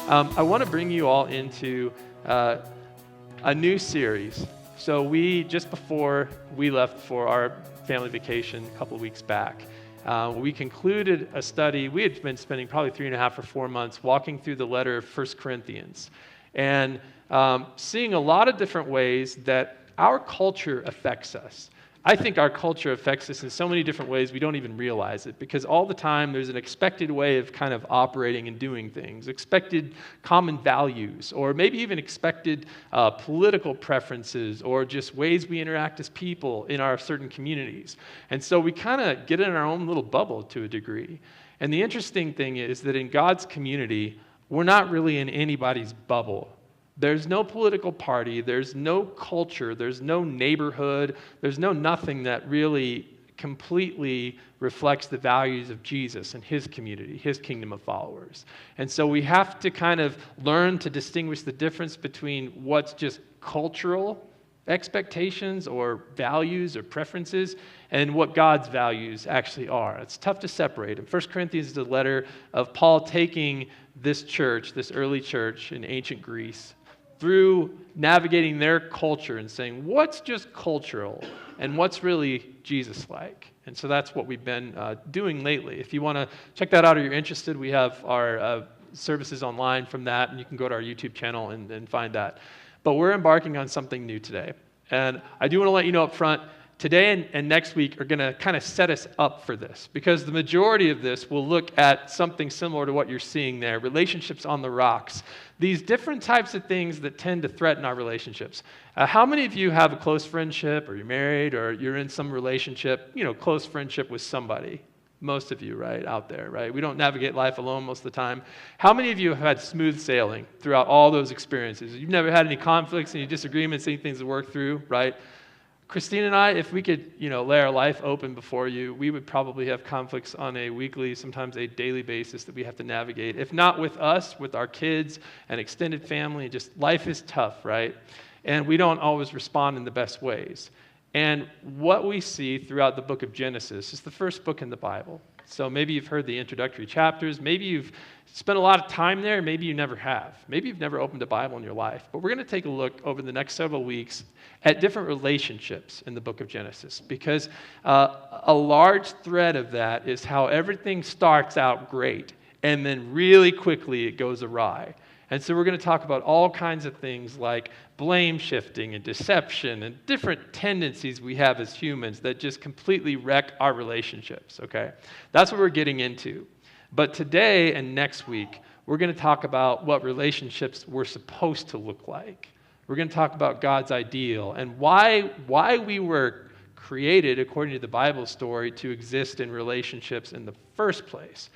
I want to bring you all into a new series. So just before we left for our family vacation a couple of weeks back, we concluded a study. We had been spending probably 3.5 or 4 months walking through the letter of 1 Corinthians and seeing a lot of different ways that our culture affects us. I think our culture affects us in so many different ways we don't even realize it, because all the time there's an expected way of kind of operating and doing things, expected common values, or maybe even expected political preferences, or just ways we interact as people in our certain communities. And so we kind of get in our own little bubble to a degree. And the interesting thing is that in God's community, we're not really in anybody's bubble. There's no political party, there's no culture, there's no neighborhood, there's no nothing that really completely reflects the values of Jesus and his community, his kingdom of followers. And so we have to kind of learn to distinguish the difference between what's just cultural expectations or values or preferences and what God's values actually are. It's tough to separate. And 1 Corinthians is a letter of Paul taking this church, this early church in ancient Greece, through navigating their culture and saying, what's just cultural and what's really Jesus-like? And so that's what we've been doing lately. If you want to check that out or you're interested, we have our services online from that, and you can go to our YouTube channel and find that. But we're embarking on something new today. And I do want to let you know up front, today and next week are going to kind of set us up for this, because the majority of this will look at something similar to what you're seeing there, relationships on the rocks, these different types of things that tend to threaten our relationships. How many of you have a close friendship, or you're married, or you're in some relationship, close friendship with somebody? Most of you, right, out there, right? We don't navigate life alone most of the time. How many of you have had smooth sailing throughout all those experiences? You've never had any conflicts, any disagreements, any things to work through, right? Christine and I, if we could, lay our life open before you, we would probably have conflicts on a weekly, sometimes a daily basis that we have to navigate. If not with us, with our kids and extended family, just life is tough, right? And we don't always respond in the best ways. And what we see throughout the book of Genesis is the first book in the Bible. So maybe you've heard the introductory chapters, maybe you've spent a lot of time there, maybe you never have. Maybe you've never opened a Bible in your life. But we're going to take a look over the next several weeks at different relationships in the book of Genesis, because a large thread of that is how everything starts out great, and then really quickly it goes awry. And so we're going to talk about all kinds of things like blame shifting and deception and different tendencies we have as humans that just completely wreck our relationships, okay? That's what we're getting into. But today and next week, we're going to talk about what relationships were supposed to look like. We're going to talk about God's ideal and why we were created, according to the Bible story, to exist in relationships in the first place.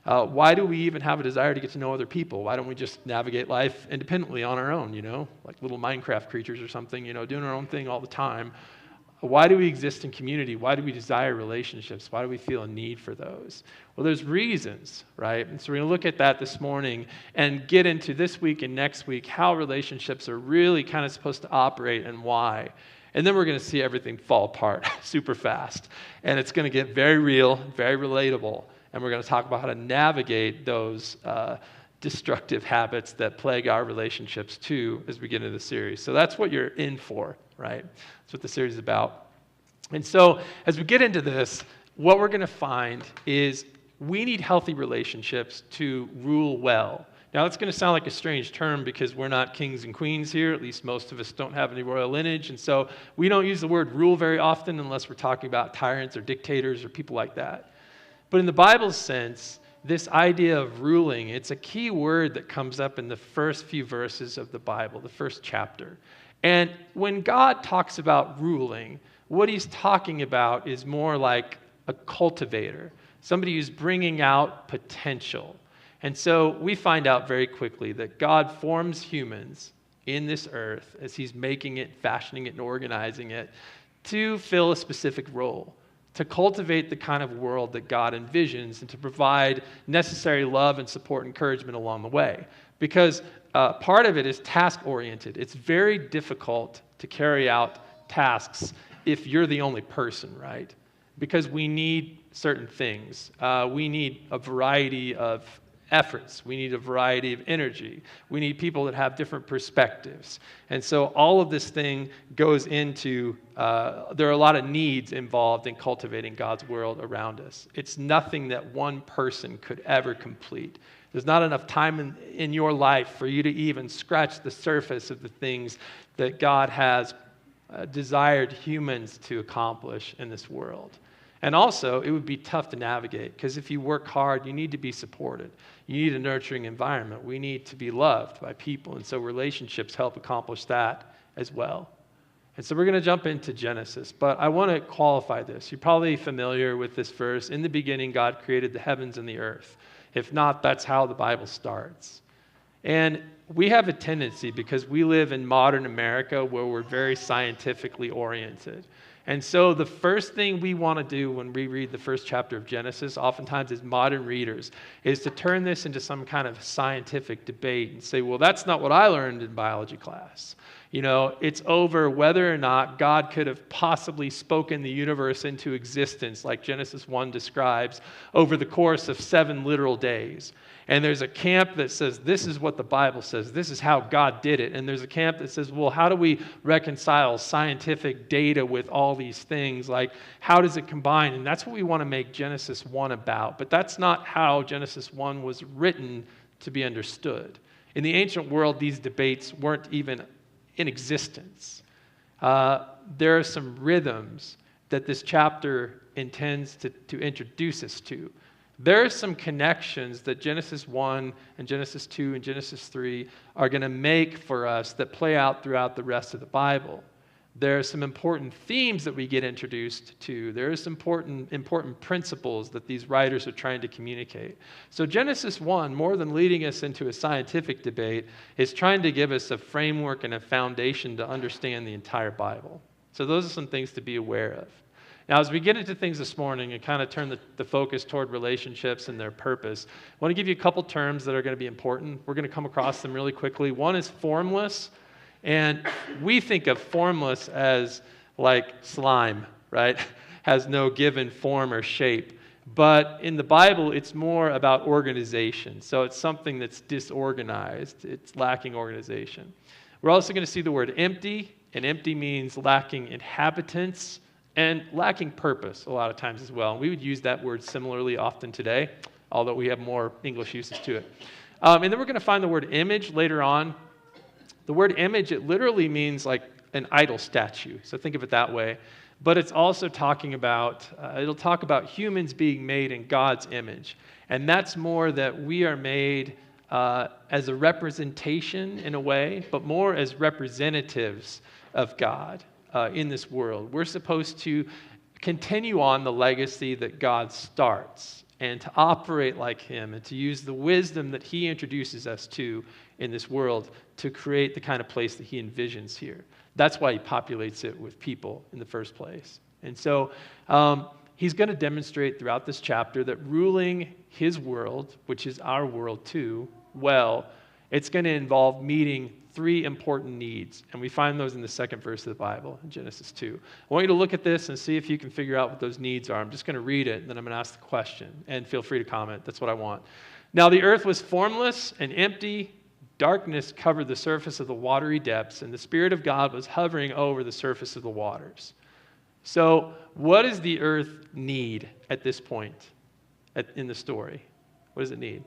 Why do we even have a desire to get to know other people? Why don't we just navigate life independently on our own, like little Minecraft creatures or something, doing our own thing all the time? Why do we exist in community? Why do we desire relationships? Why do we feel a need for those? Well, there's reasons, right? And so we're going to look at that this morning and get into this week and next week how relationships are really kind of supposed to operate and why. And then we're going to see everything fall apart super fast. And it's going to get very real, very relatable. And we're going to talk about how to navigate those destructive habits that plague our relationships too as we get into the series. So that's what you're in for, right? That's what the series is about. And so as we get into this, what we're going to find is we need healthy relationships to rule well. Now, that's going to sound like a strange term because we're not kings and queens here. At least most of us don't have any royal lineage. And so we don't use the word rule very often unless we're talking about tyrants or dictators or people like that. But in the Bible's sense, this idea of ruling, it's a key word that comes up in the first few verses of the Bible, the first chapter. And when God talks about ruling, what he's talking about is more like a cultivator, somebody who's bringing out potential. And so we find out very quickly that God forms humans in this earth as he's making it, fashioning it, and organizing it to fill a specific role, to cultivate the kind of world that God envisions and to provide necessary love and support and encouragement along the way. Because part of it is task-oriented. It's very difficult to carry out tasks if you're the only person, right? Because we need certain things. We need a variety of efforts. We need a variety of energy. We need people that have different perspectives. And so all of this thing goes into, there are a lot of needs involved in cultivating God's world around us. It's nothing that one person could ever complete. There's not enough time in your life for you to even scratch the surface of the things that God has desired humans to accomplish in this world. And also, it would be tough to navigate because if you work hard, you need to be supported. You need a nurturing environment. We need to be loved by people. And so relationships help accomplish that as well. And so we're going to jump into Genesis, but I want to qualify this. You're probably familiar with this verse. In the beginning, God created the heavens and the earth. If not, that's how the Bible starts. And we have a tendency, because we live in modern America where we're very scientifically oriented. And so the first thing we want to do when we read the first chapter of Genesis, oftentimes as modern readers, is to turn this into some kind of scientific debate and say, well, that's not what I learned in biology class. You know, it's over whether or not God could have possibly spoken the universe into existence, like Genesis 1 describes, over the course of 7 literal days. And there's a camp that says, this is what the Bible says. This is how God did it. And there's a camp that says, well, how do we reconcile scientific data with all these things? Like, how does it combine? And that's what we want to make Genesis 1 about. But that's not how Genesis 1 was written to be understood. In the ancient world, these debates weren't even in existence. There are some rhythms that this chapter intends to introduce us to. There are some connections that Genesis 1 and Genesis 2 and Genesis 3 are going to make for us that play out throughout the rest of the Bible. There are some important themes that we get introduced to. There are some important principles that these writers are trying to communicate. So Genesis 1, more than leading us into a scientific debate, is trying to give us a framework and a foundation to understand the entire Bible. So those are some things to be aware of. Now, as we get into things this morning and kind of turn the focus toward relationships and their purpose, I want to give you a couple terms that are going to be important. We're going to come across them really quickly. One is formless, and we think of formless as like slime, right? Has no given form or shape. But in the Bible, it's more about organization. So it's something that's disorganized. It's lacking organization. We're also going to see the word empty, and empty means lacking inhabitants, and lacking purpose a lot of times as well. And we would use that word similarly often today, although we have more English uses to it. And then we're going to find the word image later on. The word image, it literally means like an idol statue. So think of it that way. But it's also talking about, it'll talk about humans being made in God's image. And that's more that we are made as a representation in a way, but more as representatives of God. In this world. We're supposed to continue on the legacy that God starts and to operate like Him and to use the wisdom that He introduces us to in this world to create the kind of place that He envisions here. That's why He populates it with people in the first place. And so He's going to demonstrate throughout this chapter that ruling His world, which is our world too, well, it's going to involve meeting 3 important needs, and we find those in the second verse of the Bible, in Genesis 2. I want you to look at this and see if you can figure out what those needs are. I'm just going to read it, and then I'm going to ask the question, and feel free to comment. That's what I want. Now the earth was formless and empty. Darkness covered the surface of the watery depths, and the Spirit of God was hovering over the surface of the waters. So what does the earth need at this point in the story? What does it need?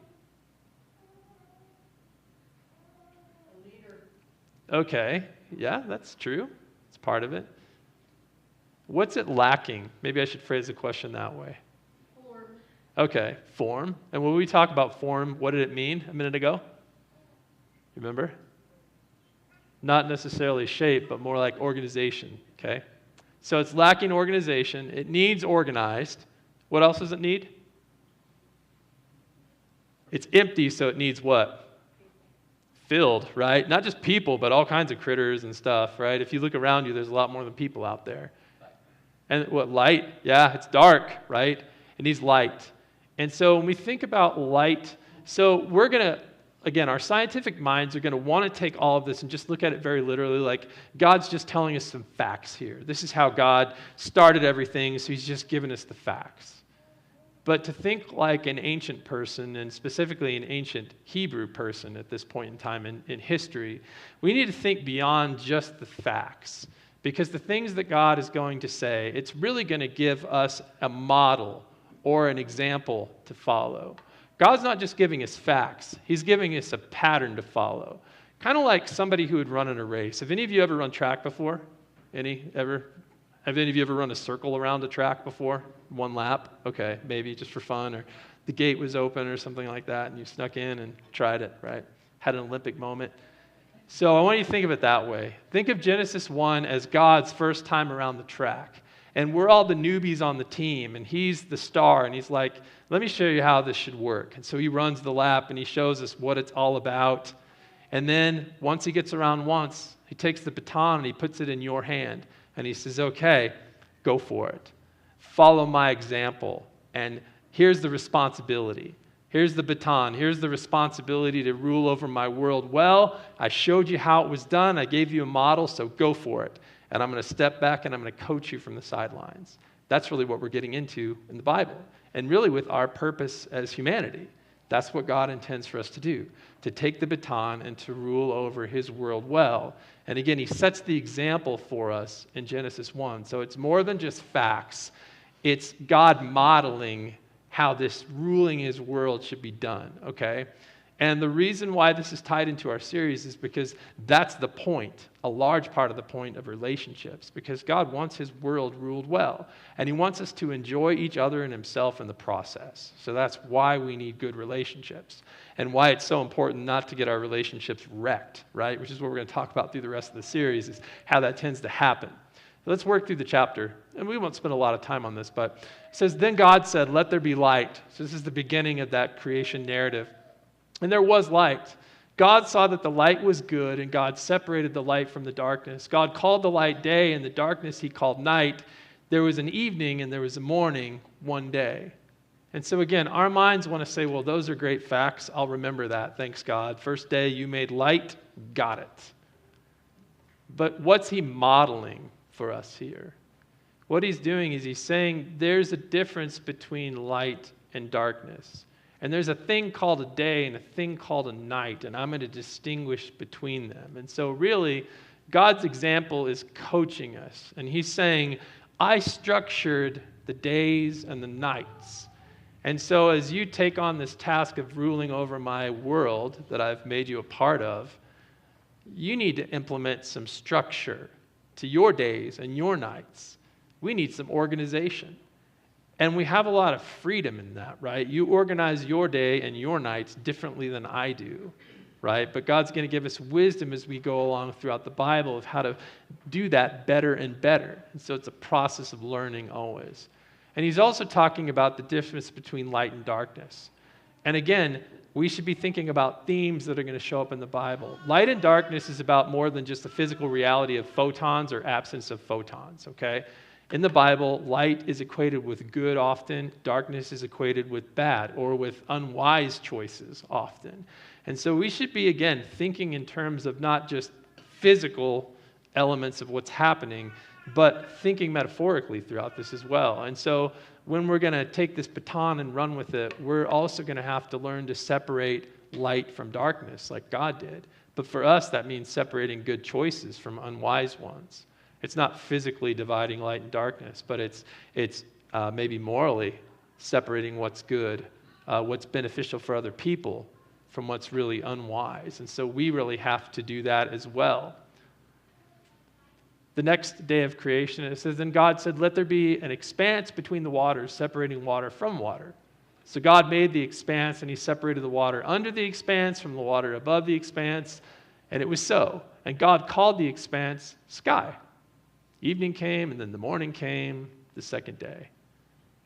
Okay, yeah, that's true. It's part of it. What's it lacking? Maybe I should phrase the question that way. Form. Okay, form. And when we talk about form, what did it mean a minute ago? Remember? Not necessarily shape, but more like organization, okay? So it's lacking organization. It needs organized. What else does it need? It's empty, so it needs what? Filled, right? Not just people, but all kinds of critters and stuff, right? If you look around you, there's a lot more than people out there. And what, light? Yeah, it's dark, right? It needs light. And so when we think about light, so we're going to, again, our scientific minds are going to want to take all of this and just look at it very literally, like God's just telling us some facts here. This is how God started everything, so He's just giving us the facts. But to think like an ancient person, and specifically an ancient Hebrew person at this point in time in history, we need to think beyond just the facts. Because the things that God is going to say, it's really going to give us a model or an example to follow. God's not just giving us facts. He's giving us a pattern to follow. Kind of like somebody who would run in a race. Have any of you ever run track before? Have any of you ever run a circle around a track before? One lap? Okay, maybe just for fun, or the gate was open or something like that, and you snuck in and tried it, right? Had an Olympic moment. So I want you to think of it that way. Think of Genesis 1 as God's first time around the track. And we're all the newbies on the team, and he's the star, and he's like, let me show you how this should work. And so he runs the lap, and he shows us what it's all about. And then once he gets around once, he takes the baton and he puts it in your hand. And he says, okay, go for it. Follow my example. And here's the responsibility. Here's the baton. Here's the responsibility to rule over my world well. I showed you how it was done. I gave you a model, so go for it. And I'm going to step back and I'm going to coach you from the sidelines. That's really what we're getting into in the Bible. And really with our purpose as humanity. That's what God intends for us to do, to take the baton and to rule over his world well. And again, he sets the example for us in Genesis 1. So it's more than just facts. It's God modeling how this ruling his world should be done, okay? And the reason why this is tied into our series is because that's the point, a large part of the point of relationships, because God wants his world ruled well, and he wants us to enjoy each other and himself in the process. So that's why we need good relationships, and why it's so important not to get our relationships wrecked, right? Which is what we're going to talk about through the rest of the series, is how that tends to happen. So let's work through the chapter, and we won't spend a lot of time on this, but it says, then God said, let there be light. So this is the beginning of that creation narrative. And there was light. God saw that the light was good, and God separated the light from the darkness. God called the light day, and the darkness he called night. There was an evening, and there was a morning one day. And so again, our minds want to say, well, those are great facts. I'll remember that. Thanks, God. First day you made light. Got it. But what's he modeling for us here? What he's doing is he's saying there's a difference between light and darkness. And there's a thing called a day and a thing called a night, and I'm going to distinguish between them. And so really, God's example is coaching us. And he's saying, I structured the days and the nights. And so as you take on this task of ruling over my world that I've made you a part of, you need to implement some structure to your days and your nights. We need some organization. And we have a lot of freedom in that, right? You organize your day and your nights differently than I do, right? But God's going to give us wisdom as we go along throughout the Bible of how to do that better and better. And so it's a process of learning always. And he's also talking about the difference between light and darkness. And again, we should be thinking about themes that are going to show up in the Bible. Light and darkness is about more than just the physical reality of photons or absence of photons, okay? In the Bible, light is equated with good often. Darkness is equated with bad or with unwise choices often. And so we should be, again, thinking in terms of not just physical elements of what's happening, but thinking metaphorically throughout this as well. And so when we're going to take this baton and run with it, we're also going to have to learn to separate light from darkness like God did. But for us, that means separating good choices from unwise ones. It's not physically dividing light and darkness, but it's maybe morally separating what's good, what's beneficial for other people from what's really unwise. And so we really have to do that as well. The next day of creation, it says, then God said, let there be an expanse between the waters, separating water from water. So God made the expanse, and he separated the water under the expanse from the water above the expanse, and it was so. And God called the expanse sky. Evening came, and then the morning came, the second day.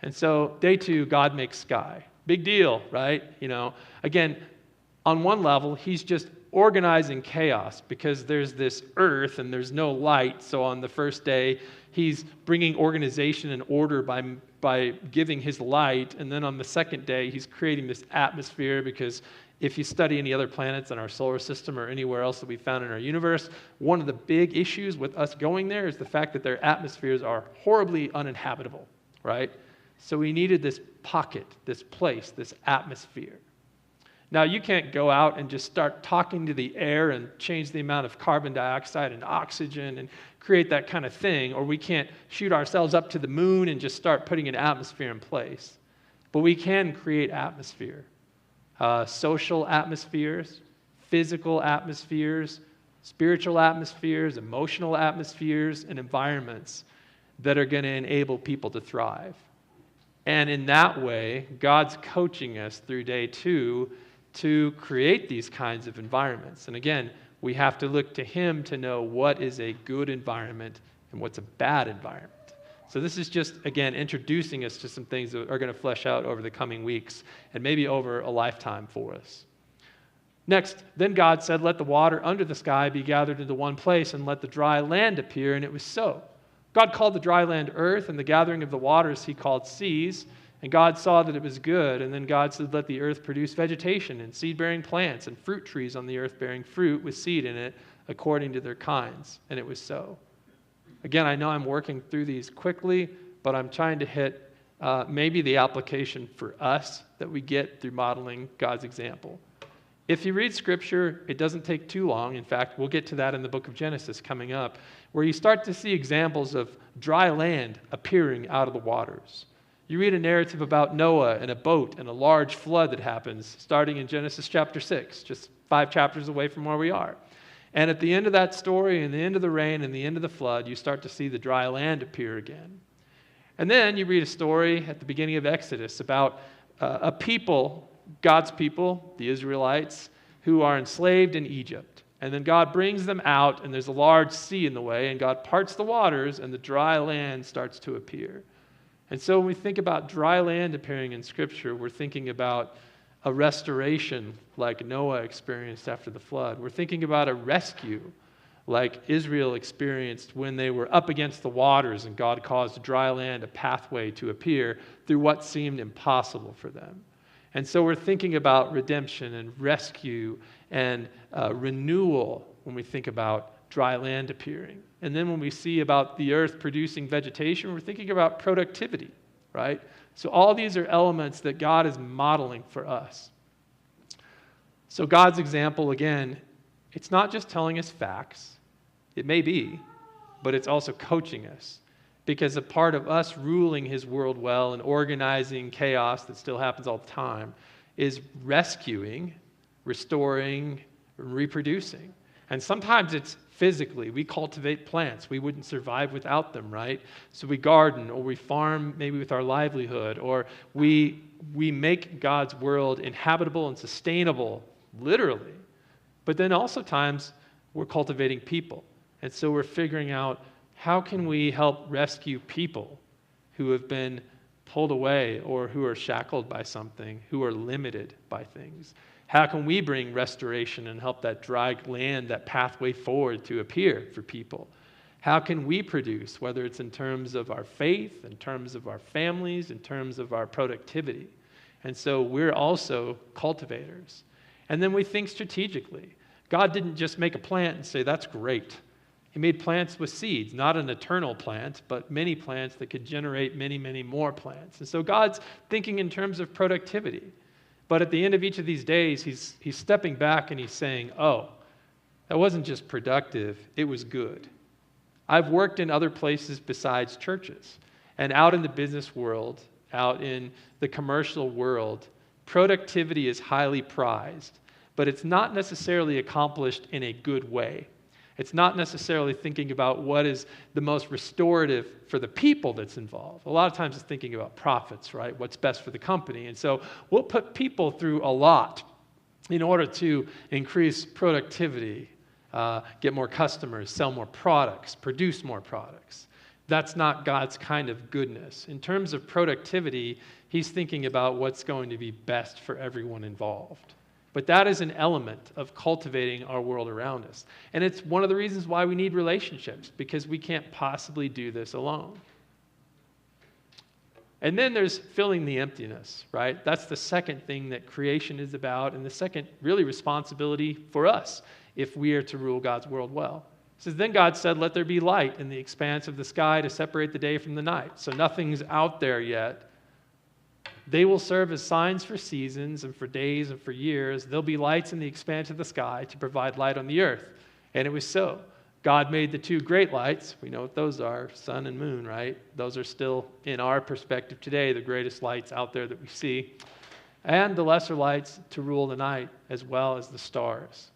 And so day 2, God makes sky. Big deal, right? Again, on one level, he's just organizing chaos because there's this earth and there's no light. So on the first day, he's bringing organization and order by giving his light. And then on the second day, he's creating this atmosphere because if you study any other planets in our solar system or anywhere else that we found in our universe, one of the big issues with us going there is the fact that their atmospheres are horribly uninhabitable, right? So we needed this pocket, this place, this atmosphere. Now, you can't go out and just start talking to the air and change the amount of carbon dioxide and oxygen and create that kind of thing, or we can't shoot ourselves up to the moon and just start putting an atmosphere in place. But we can create atmosphere, social atmospheres, physical atmospheres, spiritual atmospheres, emotional atmospheres, and environments that are going to enable people to thrive. And in that way, God's coaching us through day 2 to create these kinds of environments. And again, we have to look to Him to know what is a good environment and what's a bad environment. So this is just, again, introducing us to some things that are going to flesh out over the coming weeks and maybe over a lifetime for us. Next, then God said, "Let the water under the sky be gathered into one place, and let the dry land appear," and it was so. God called the dry land earth, and the gathering of the waters He called seas. And God saw that it was good. And then God said, "Let the earth produce vegetation and seed-bearing plants and fruit trees on the earth bearing fruit with seed in it according to their kinds." And it was so. Again, I know I'm working through these quickly, but I'm trying to hit maybe the application for us that we get through modeling God's example. If you read Scripture, it doesn't take too long. In fact, we'll get to that in the book of Genesis coming up, where you start to see examples of dry land appearing out of the waters. You read a narrative about Noah and a boat and a large flood that happens starting in Genesis chapter 6, just 5 chapters away from where we are. And at the end of that story, and the end of the rain and the end of the flood, you start to see the dry land appear again. And then you read a story at the beginning of Exodus about a people, God's people, the Israelites, who are enslaved in Egypt. And then God brings them out, and there's a large sea in the way, and God parts the waters, and the dry land starts to appear. And so when we think about dry land appearing in Scripture, we're thinking about a restoration like Noah experienced after the flood. We're thinking about a rescue like Israel experienced when they were up against the waters and God caused dry land, a pathway to appear through what seemed impossible for them. And so we're thinking about redemption and rescue and renewal when we think about dry land appearing. And then when we see about the earth producing vegetation, we're thinking about productivity, right? So all these are elements that God is modeling for us. So God's example, again, it's not just telling us facts. It may be, but it's also coaching us. Because a part of us ruling His world well and organizing chaos that still happens all the time is rescuing, restoring, reproducing. And sometimes it's physically. We cultivate plants. We wouldn't survive without them, right? So we garden, or we farm maybe with our livelihood, or we make God's world inhabitable and sustainable, literally. But then also times we're cultivating people. And so we're figuring out, how can we help rescue people who have been pulled away or who are shackled by something, who are limited by things? How can we bring restoration and help that dry land, that pathway forward to appear for people? How can we produce, whether it's in terms of our faith, in terms of our families, in terms of our productivity? And so we're also cultivators. And then we think strategically. God didn't just make a plant and say, "That's great." He made plants with seeds, not an eternal plant, but many plants that could generate many, many more plants. And so God's thinking in terms of productivity. But at the end of each of these days, he's stepping back and he's saying, "Oh, that wasn't just productive, it was good." I've worked in other places besides churches. And out in the business world, out in the commercial world, productivity is highly prized. But it's not necessarily accomplished in a good way. It's not necessarily thinking about what is the most restorative for the people that's involved. A lot of times it's thinking about profits, right? What's best for the company. And so we'll put people through a lot in order to increase productivity, get more customers, sell more products, produce more products. That's not God's kind of goodness. In terms of productivity, He's thinking about what's going to be best for everyone involved. But that is an element of cultivating our world around us. And it's one of the reasons why we need relationships, because we can't possibly do this alone. And then there's filling the emptiness, right? That's the second thing that creation is about, and the second really responsibility for us if we are to rule God's world well. It says, "Then God said, 'Let there be light in the expanse of the sky to separate the day from the night.'" So nothing's out there yet, They will serve as signs for seasons and for days and for years. They'll be lights in the expanse of the sky to provide light on the earth. And it was so. God made the two great lights. We know what those are, sun and moon, right? Those are still, in our perspective today, the greatest lights out there that we see. And the lesser lights to rule the night, as well as the stars.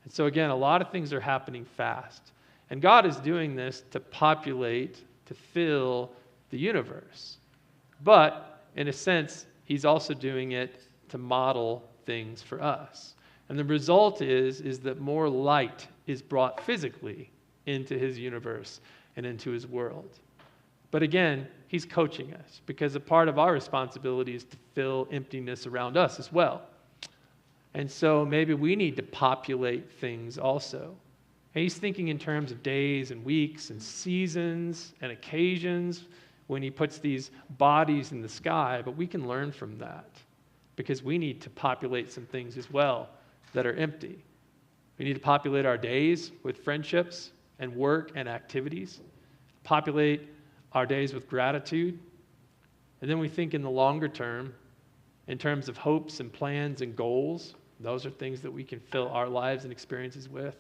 And so again, a lot of things are happening fast. And God is doing this to populate, to fill the universe. But in a sense, he's also doing it to model things for us. And the result is that more light is brought physically into his universe and into his world. But again, he's coaching us because a part of our responsibility is to fill emptiness around us as well. And so maybe we need to populate things also. And he's thinking in terms of days and weeks and seasons and occasions when he puts these bodies in the sky, but we can learn from that because we need to populate some things as well that are empty. We need to populate our days with friendships and work and activities, populate our days with gratitude, and then we think in the longer term, in terms of hopes and plans and goals. Those are things that we can fill our lives and experiences with.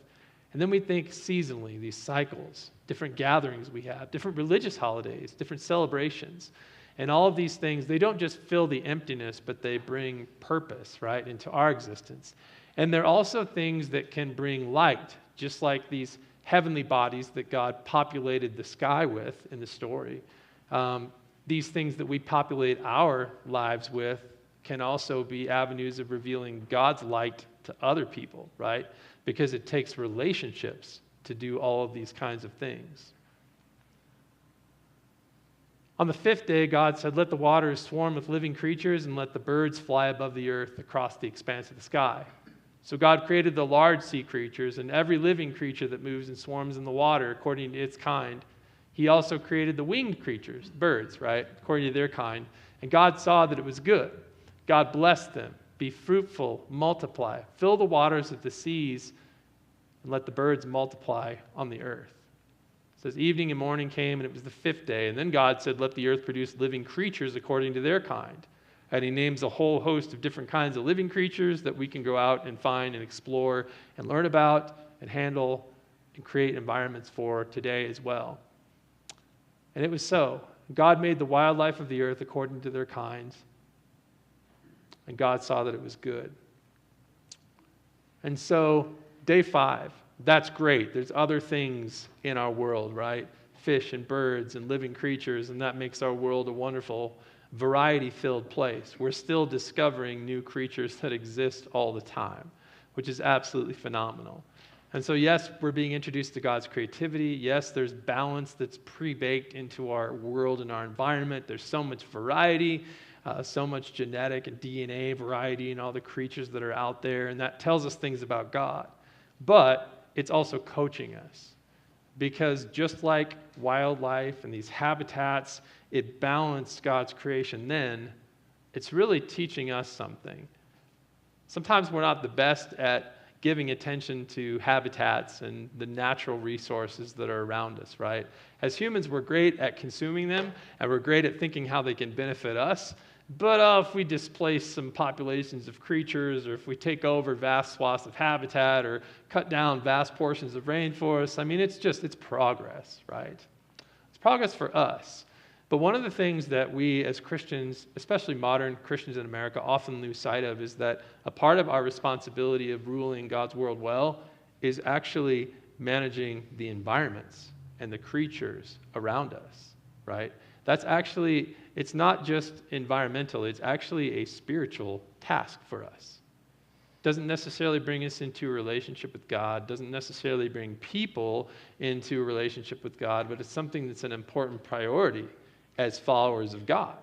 And then we think seasonally, these cycles, different gatherings we have, different religious holidays, different celebrations. And all of these things, they don't just fill the emptiness, but they bring purpose, right, into our existence. And they're also things that can bring light, just like these heavenly bodies that God populated the sky with in the story. These things that we populate our lives with can also be avenues of revealing God's light to other people, right? Because it takes relationships to do all of these kinds of things. On the fifth day, God said, "Let the waters swarm with living creatures and let the birds fly above the earth across the expanse of the sky." So God created the large sea creatures and every living creature that moves and swarms in the water according to its kind. He also created the winged creatures, birds, right, according to their kind. And God saw that it was good. God blessed them. Be fruitful, multiply, fill the waters of the seas, and let the birds multiply on the earth. It says evening and morning came, and it was the fifth day. And then God said, "Let the earth produce living creatures according to their kind." And he names a whole host of different kinds of living creatures that we can go out and find and explore and learn about and handle and create environments for today as well. And it was so. God made the wildlife of the earth according to their kinds. And God saw that it was good. And so, day 5, that's great. There's other things in our world, right? Fish and birds and living creatures, and that makes our world a wonderful, variety-filled place. We're still discovering new creatures that exist all the time, which is absolutely phenomenal. And so, yes, we're being introduced to God's creativity. Yes, there's balance that's pre-baked into our world and our environment. There's so much variety. So much genetic and DNA variety in all the creatures that are out there, and that tells us things about God. But it's also coaching us, because just like wildlife and these habitats, it balanced God's creation then, it's really teaching us something. Sometimes we're not the best at giving attention to habitats and the natural resources that are around us, right? As humans, we're great at consuming them, and we're great at thinking how they can benefit us. But if we displace some populations of creatures, or if we take over vast swaths of habitat, or cut down vast portions of rainforests, I mean, it's progress, right? It's progress for us. But one of the things that we as Christians, especially modern Christians in America, often lose sight of is that a part of our responsibility of ruling God's world well is actually managing the environments and the creatures around us, right? That's actually, it's not just environmental, it's actually a spiritual task for us. Doesn't necessarily bring us into a relationship with God, doesn't necessarily bring people into a relationship with God, but it's something that's an important priority as followers of God,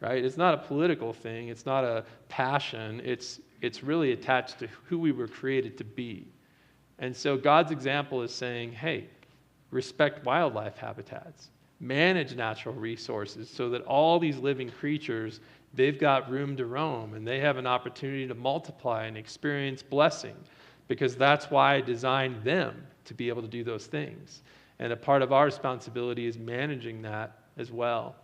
right? It's not a political thing, it's not a passion, it's really attached to who we were created to be. And so God's example is saying, hey, respect wildlife habitats. Manage natural resources so that all these living creatures, they've got room to roam and they have an opportunity to multiply and experience blessing, because that's why I designed them to be able to do those things. And a part of our responsibility is managing that as well.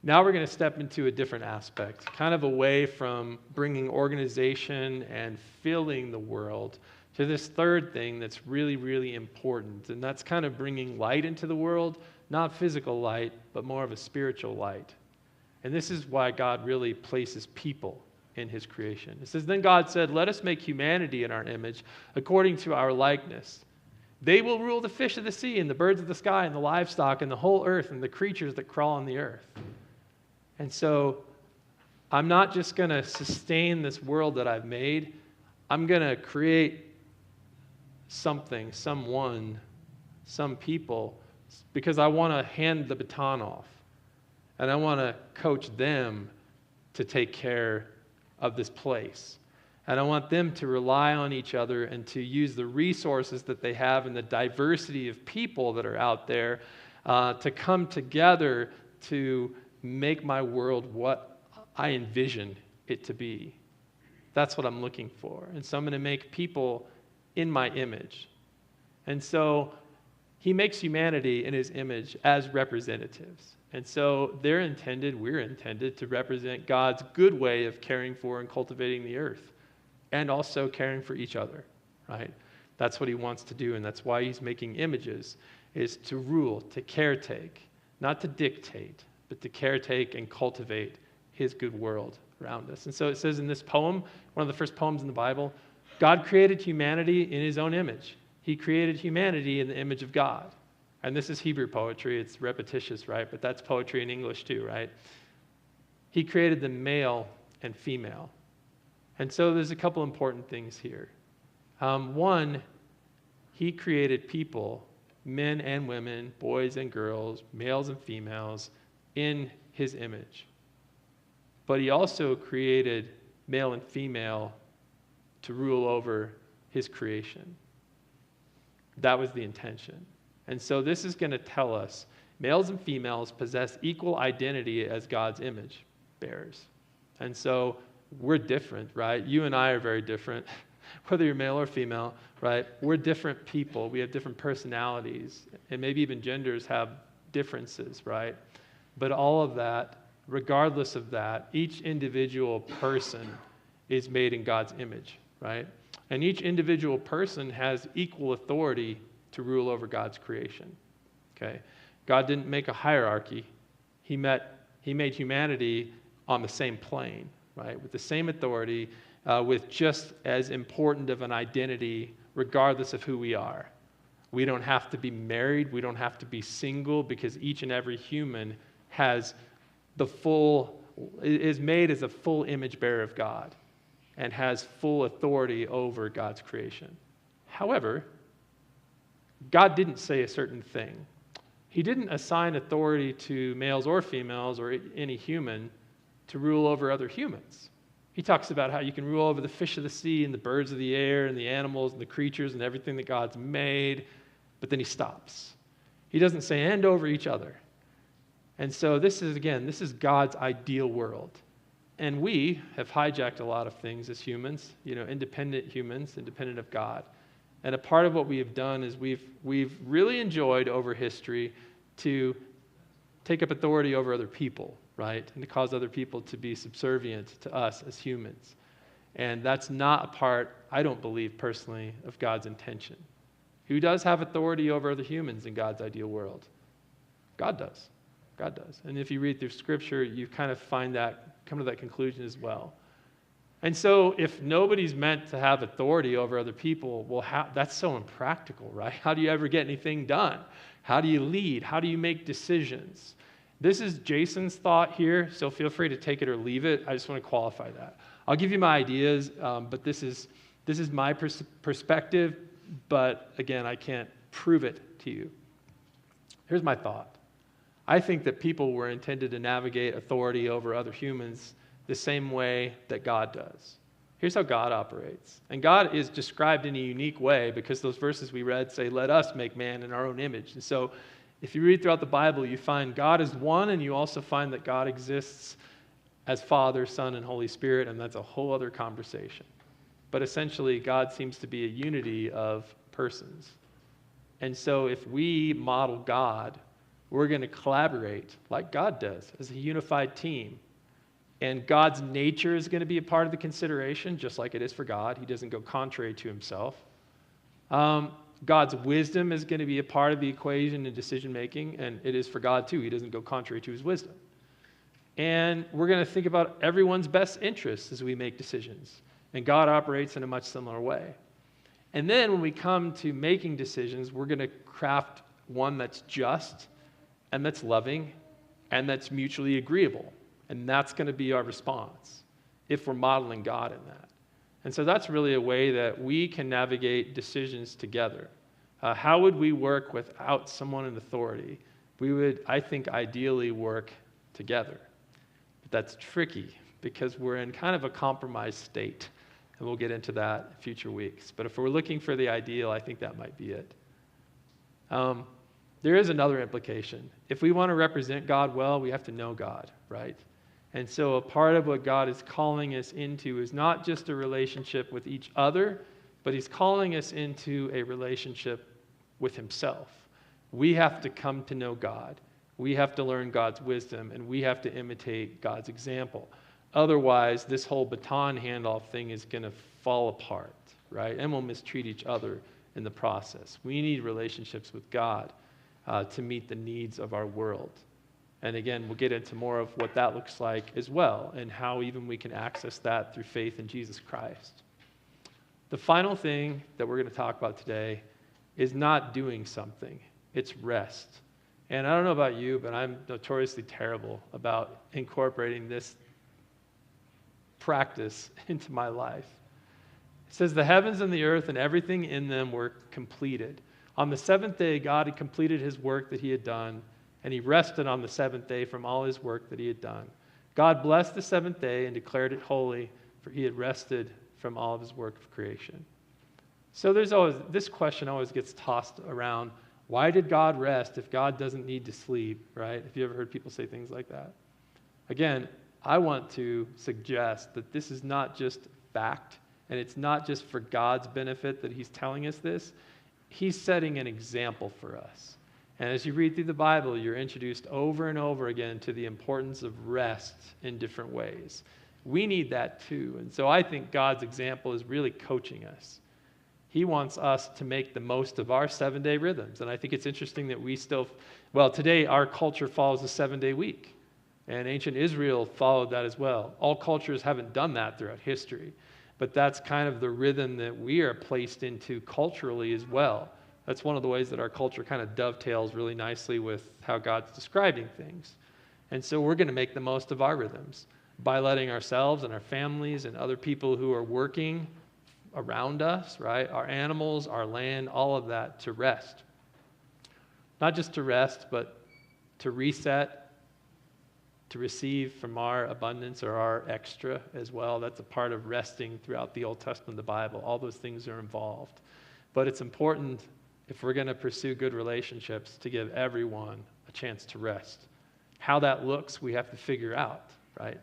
Now we're going to step into a different aspect, kind of away from bringing organization and filling the world to this third thing that's really, really important. And that's kind of bringing light into the world, not physical light, but more of a spiritual light. And this is why God really places people in his creation. It says, then God said, let us make humanity in our image, according to our likeness. They will rule the fish of the sea and the birds of the sky and the livestock and the whole earth and the creatures that crawl on the earth. And so I'm not just going to sustain this world that I've made. I'm going to create something, someone, some people, because I want to hand the baton off. And I want to coach them to take care of this place. And I want them to rely on each other and to use the resources that they have and the diversity of people that are out there to come together to make my world what I envision it to be. That's what I'm looking for. And so I'm going to make people in my image. And so he makes humanity in his image as representatives. And so we're intended to represent God's good way of caring for and cultivating the earth and also caring for each other, right? That's what he wants to do, and that's why he's making images, is to rule, to caretake, not to dictate, but to caretake and cultivate his good world around us. And so it says in this poem, one of the first poems in the Bible, God created humanity in his own image. He created humanity in the image of God. And this is Hebrew poetry. It's repetitious, right? But that's poetry in English too, right? He created them male and female. And so there's a couple important things here. One, he created people, men and women, boys and girls, males and females, in his image. But he also created male and female to rule over his creation. That was the intention. And so this is going to tell us males and females possess equal identity as God's image bearers. And so we're different, right? You and I are very different, whether you're male or female, right? We're different people. We have different personalities, and maybe even genders have differences, right? But all of that, regardless of that, each individual person is made in God's image, right? And each individual person has equal authority to rule over God's creation, okay? God didn't make a hierarchy. He made humanity on the same plane, right? With the same authority, with just as important of an identity, regardless of who we are. We don't have to be married. We don't have to be single, because each and every human is made as a full image bearer of God and has full authority over God's creation. However, God didn't say a certain thing. He didn't assign authority to males or females or any human to rule over other humans. He talks about how you can rule over the fish of the sea and the birds of the air and the animals and the creatures and everything that God's made, but then he stops. He doesn't say, and over each other. And so this is God's ideal world. And we have hijacked a lot of things as humans, independent humans, independent of God. And a part of what we have done is we've really enjoyed over history to take up authority over other people, right? And to cause other people to be subservient to us as humans. And that's not a part, I don't believe personally, of God's intention. Who does have authority over other humans in God's ideal world? God does. God does. And if you read through Scripture, you kind of come to that conclusion as well. And so if nobody's meant to have authority over other people, well, that's so impractical, right? How do you ever get anything done? How do you lead? How do you make decisions? This is Jason's thought here, so feel free to take it or leave it. I just want to qualify that. I'll give you my ideas, but this is my perspective, but again, I can't prove it to you. Here's my thought. I think that people were intended to navigate authority over other humans the same way that God does. Here's how God operates. And God is described in a unique way because those verses we read say, let us make man in our own image. And so if you read throughout the Bible, you find God is one, and you also find that God exists as Father, Son, and Holy Spirit, and that's a whole other conversation. But essentially, God seems to be a unity of persons. And so if we model God We're going to collaborate like God does as a unified team. And God's nature is going to be a part of the consideration, just like it is for God. He doesn't go contrary to himself. God's wisdom is going to be a part of the equation in decision making, and it is for God too. He doesn't go contrary to his wisdom. And we're going to think about everyone's best interests as we make decisions. And God operates in a much similar way. And then when we come to making decisions, we're going to craft one that's just and that's loving and that's mutually agreeable. And that's going to be our response if we're modeling God in that. And so that's really a way that we can navigate decisions together. How would we work without someone in authority? We would, I think, ideally work together. But that's tricky because we're in kind of a compromised state. And we'll get into that in future weeks. But if we're looking for the ideal, I think that might be it. There is another implication. If we want to represent God well, we have to know God, right? And so a part of what God is calling us into is not just a relationship with each other, but he's calling us into a relationship with himself. We have to come to know God. We have to learn God's wisdom, and we have to imitate God's example. Otherwise, this whole baton handoff thing is going to fall apart, right? And we'll mistreat each other in the process. We need relationships with God to meet the needs of our world. And again, we'll get into more of what that looks like as well, and how even we can access that through faith in Jesus Christ. The final thing that we're going to talk about today is not doing something. It's rest. And I don't know about you, but I'm notoriously terrible about incorporating this practice into my life. It says, the heavens and the earth and everything in them were completed. On the seventh day, God had completed his work that he had done, and he rested on the seventh day from all his work that he had done. God blessed the seventh day and declared it holy, for he had rested from all of his work of creation. So there's always, this question always gets tossed around. Why did God rest if God doesn't need to sleep, right? Have you ever heard people say things like that? Again, I want to suggest that this is not just fact, and it's not just for God's benefit that he's telling us this. He's setting an example for us. And as you read through the Bible, you're introduced over and over again to the importance of rest in different ways. We need that too. And so I think God's example is really coaching us. He wants us to make the most of our 7-day rhythms. And I think it's interesting that we still, today our culture follows a 7-day week. And ancient Israel followed that as well. All cultures haven't done that throughout history. But that's kind of the rhythm that we are placed into culturally as well. That's one of the ways that our culture kind of dovetails really nicely with how God's describing things. And so we're going to make the most of our rhythms by letting ourselves and our families and other people who are working around us, right, our animals, our land, all of that, to rest. Not just to rest, but to reset, to receive from our abundance or our extra as well. That's a part of resting throughout the Old Testament, the Bible. All those things are involved. But it's important, if we're going to pursue good relationships, to give everyone a chance to rest. How that looks, we have to figure out, right?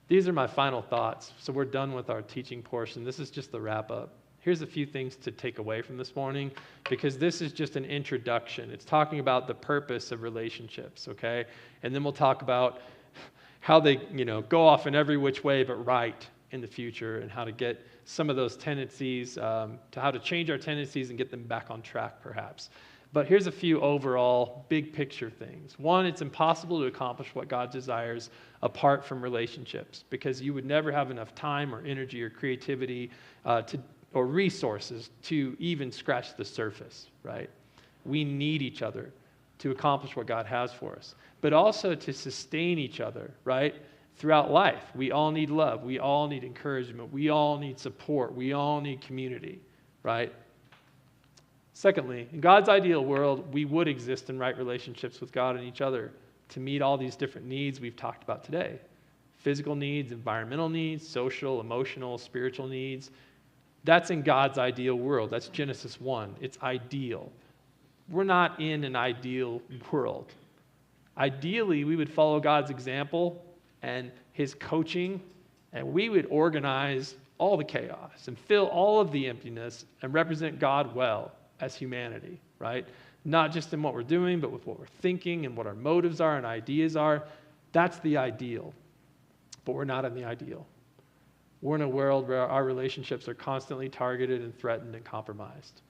These are my final thoughts. So we're done with our teaching portion. This is just the wrap up. Here's a few things to take away from this morning, because this is just an introduction. It's talking about the purpose of relationships, okay? And then we'll talk about how they, go off in every which way but right in the future, and how to get some of those tendencies, to how to change our tendencies and get them back on track perhaps. But here's a few overall big picture things. One, it's impossible to accomplish what God desires apart from relationships, because you would never have enough time or energy or creativity or resources to even scratch the surface, right? We need each other to accomplish what God has for us, but also to sustain each other, right? Throughout life, we all need love. We all need encouragement. We all need support. We all need community, right? Secondly, in God's ideal world, we would exist in right relationships with God and each other to meet all these different needs we've talked about today. Physical needs, environmental needs, social, emotional, spiritual needs. That's in God's ideal world. That's Genesis 1. It's ideal. We're not in an ideal world. Ideally, we would follow God's example and his coaching, and we would organize all the chaos and fill all of the emptiness and represent God well as humanity, right? not just in what we're doing, but with what we're thinking and what our motives are and ideas are. That's the ideal. But we're not in the ideal. We're in a world where our relationships are constantly targeted and threatened and compromised,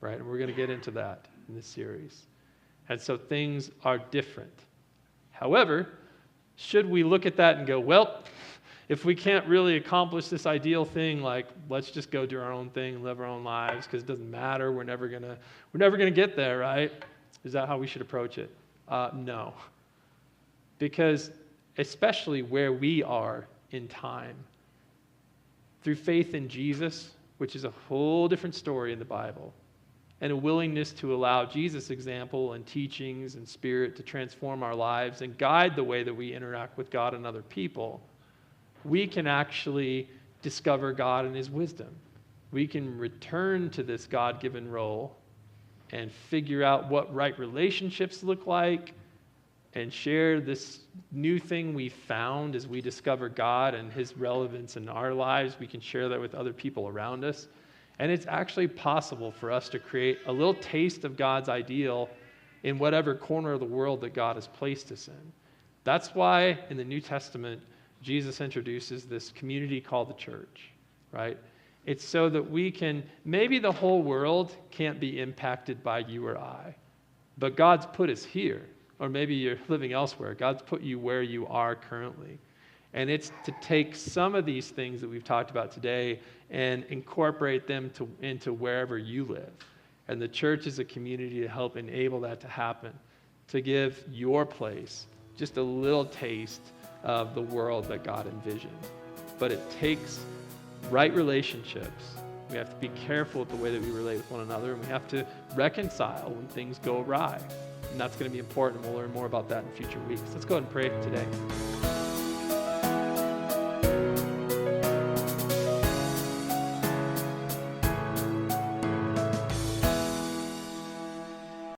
right? And we're going to get into that in this series. And so things are different. However, should we look at that and go, well, if we can't really accomplish this ideal thing, like let's just go do our own thing and live our own lives because it doesn't matter, we're never gonna get there, right? Is that how we should approach it? No. Because especially where we are in time, through faith in Jesus, which is a whole different story in the Bible, and a willingness to allow Jesus' example and teachings and spirit to transform our lives and guide the way that we interact with God and other people, we can actually discover God and his wisdom. We can return to this God-given role and figure out what right relationships look like and share this new thing we found as we discover God and his relevance in our lives. We can share that with other people around us. And it's actually possible for us to create a little taste of God's ideal in whatever corner of the world that God has placed us in. That's why in the New Testament, Jesus introduces this community called the church, right? It's so that we can, maybe the whole world can't be impacted by you or I, but God's put us here, or maybe you're living elsewhere. God's put you where you are currently. And it's to take some of these things that we've talked about today and incorporate them into wherever you live. And the church is a community to help enable that to happen, to give your place just a little taste of the world that God envisioned. But it takes right relationships. We have to be careful with the way that we relate with one another, and we have to reconcile when things go awry. And that's going to be important. We'll learn more about that in future weeks. Let's go ahead and pray today.